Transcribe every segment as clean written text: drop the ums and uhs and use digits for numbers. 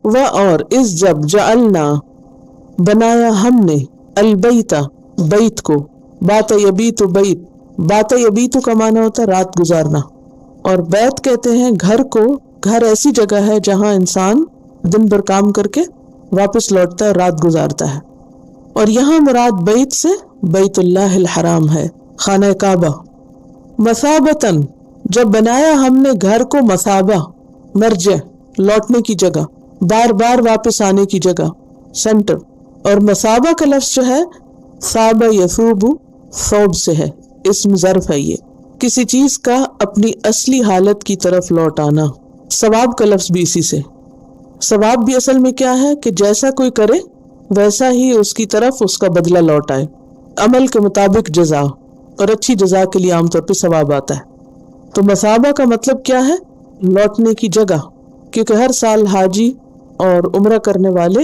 اور اس جب جعلنا بنایا ہم نے البیت بیت کو بات یبیت بیت بات یبیت کا معنی ہوتا ہے رات گزارنا، اور بیت کہتے ہیں گھر کو. گھر ایسی جگہ ہے جہاں انسان دن بھر کام کر کے واپس لوٹتا ہے، رات گزارتا ہے. اور یہاں مراد بیت سے بیت اللہ الحرام ہے، خانہ کعبہ. مثابتاً جب بنایا ہم نے گھر کو مثابہ مرجع لوٹنے کی جگہ، بار بار واپس آنے کی جگہ، سینٹر. اور مثابہ کا لفظ جو ہے ثاب یثوب ثوب سے ہے، اسم ظرف ہے، یہ کسی چیز کا اپنی اصلی حالت کی طرف لوٹ آنا. ثواب کا لفظ بھی اسی سے. ثواب بھی اصل میں کیا ہے کہ جیسا کوئی کرے ویسا ہی اس کی طرف اس کا بدلہ لوٹ آئے، عمل کے مطابق جزا، اور اچھی جزا کے لیے عام طور پہ ثواب آتا ہے. تو مثابہ کا مطلب کیا ہے؟ لوٹنے کی جگہ، کیونکہ ہر سال حاجی اور عمرہ کرنے والے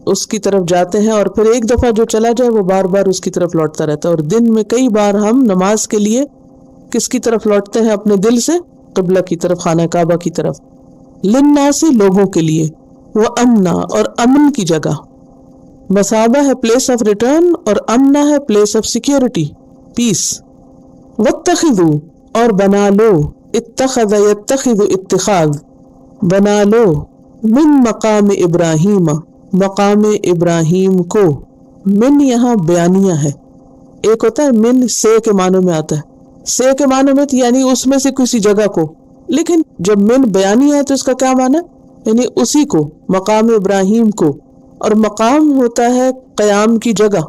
اس کی طرف جاتے ہیں، اور پھر ایک دفعہ جو چلا جائے وہ بار بار اس کی طرف لوٹتا رہتا ہے. اور دن میں کئی بار ہم نماز کے لیے کس کی طرف لوٹتے ہیں؟ اپنے دل سے قبلہ کی طرف، خانہ کعبہ کی طرف. للناس لوگوں کے لیے، وہ امنا اور امن کی جگہ. مثابہ ہے پلیس آف ریٹرن اور امنا ہے پلیس آف سیکیورٹی، پیس. واتخذوا اور بنا لو، اتخذ یتخذ اتخاذ، بنا لو من مقام ابراہیم مقام ابراہیم کو. من یہاں بیانیہ ہے، ایک ہوتا ہے من سے کے معنوں میں آتا ہے، سے کے معنوں میں یعنی اس میں سے کسی جگہ کو، لیکن جب من بیانیہ ہے تو اس کا کیا معنی ہے؟ یعنی اسی کو، مقام ابراہیم کو. اور مقام ہوتا ہے قیام کی جگہ.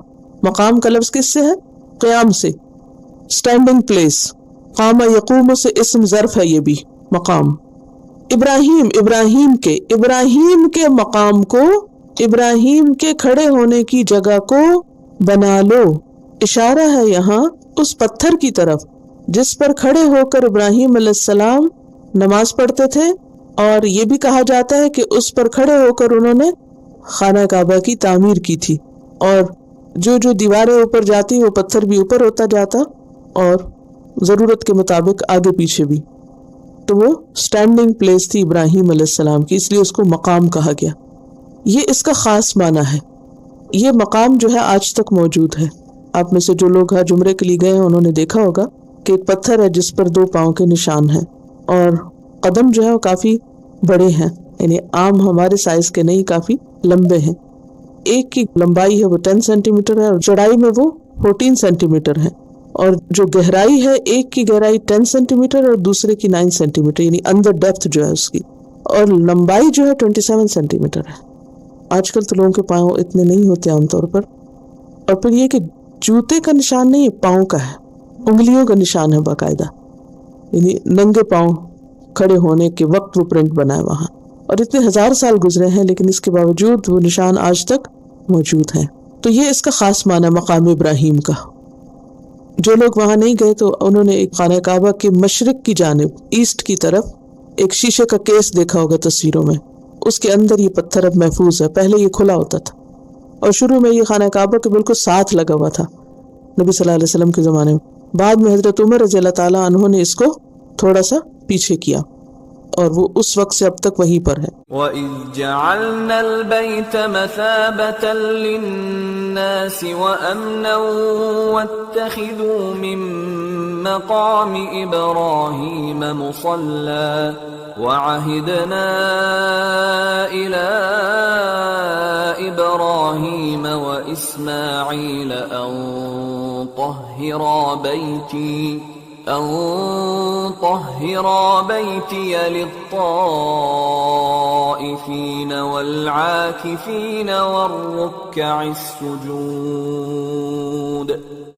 مقام کا لفظ کس سے ہے؟ قیام سے، اسٹینڈنگ پلیس. قام یقوم سے اسم ظرف ہے یہ بھی، مقام. ابراہیم ابراہیم کے مقام کو، ابراہیم کے کھڑے ہونے کی جگہ کو بنا لو. اشارہ ہے یہاں اس پتھر کی طرف جس پر کھڑے ہو کر ابراہیم علیہ السلام نماز پڑھتے تھے، اور یہ بھی کہا جاتا ہے کہ اس پر کھڑے ہو کر انہوں نے خانہ کعبہ کی تعمیر کی تھی. اور جو جو دیواریں اوپر جاتی وہ پتھر بھی اوپر ہوتا جاتا، اور ضرورت کے مطابق آگے پیچھے بھی. تو وہ اسٹینڈنگ پلیس تھی ابراہیم علیہ السلام کی، اس لیے اس کو مقام کہا گیا. یہ اس کا خاص معنی ہے. یہ مقام جو ہے آج تک موجود ہے. آپ میں سے جو لوگ حج عمرے کے لیے گئے ہیں انہوں نے دیکھا ہوگا کہ ایک پتھر ہے جس پر 2 پاؤں کے نشان ہیں، اور قدم جو ہے وہ کافی بڑے ہیں، یعنی عام ہمارے سائز کے نہیں، کافی لمبے ہیں. ایک کی لمبائی ہے وہ 10 سینٹی میٹر ہے، اور چوڑائی میں وہ 14 سینٹی میٹر ہے. اور جو گہرائی ہے، ایک کی گہرائی 10 سینٹی میٹر اور دوسرے کی 9 سینٹی میٹر، یعنی اندر ڈیپتھ جو ہے اس کی. اور لمبائی جو ہے 27 سینٹی میٹر ہے. آج کل تو لوگوں کے پاؤں اتنے نہیں ہوتے عام طور پر. اور پھر یہ کہ جوتے کا نشان نہیں، پاؤں کا ہے، انگلیوں کا نشان ہے باقاعدہ، یعنی ننگے پاؤں کھڑے ہونے کے وقت وہ پرنٹ بنا ہے وہاں. اور اتنے 1000 سال گزرے ہیں لیکن اس کے باوجود وہ نشان آج تک موجود ہیں. تو یہ اس کا خاص معنی مقام ابراہیم کا. جو لوگ وہاں نہیں گئے تو انہوں نے ایک خانہ کعبہ کے مشرق کی جانب، ایسٹ کی طرف، ایک شیشے کا کیس دیکھا ہوگا تصویروں میں. اس کے اندر یہ پتھر اب محفوظ ہے. پہلے یہ کھلا ہوتا تھا، اور شروع میں یہ خانہ کعبہ کے بالکل ساتھ لگا ہوا تھا نبی صلی اللہ علیہ وسلم کے زمانے میں. بعد میں حضرت عمر رضی اللہ تعالیٰ عنہ نے اس کو تھوڑا سا پیچھے کیا، اور وہ اس وقت سے اب تک وہیں پر ہے. وَإِذْ جَعَلْنَا الْبَيْتَ مَثَابَةً لِلنَّاسِ وَأَمْنًا وَاتَّخِذُوا مِن مَّقَامِ إِبْرَاهِيمَ مُصَلًّى وَعَهِدْنَا إِلَىٰ إِبْرَاهِيمَ وَإِسْمَاعِيلَ أَن طَهِّرَا بَيْتِيَ لِلطَّائِفِينَ وَالْعَاكِفِينَ وَالرُّكَّعِ السُّجُودِ.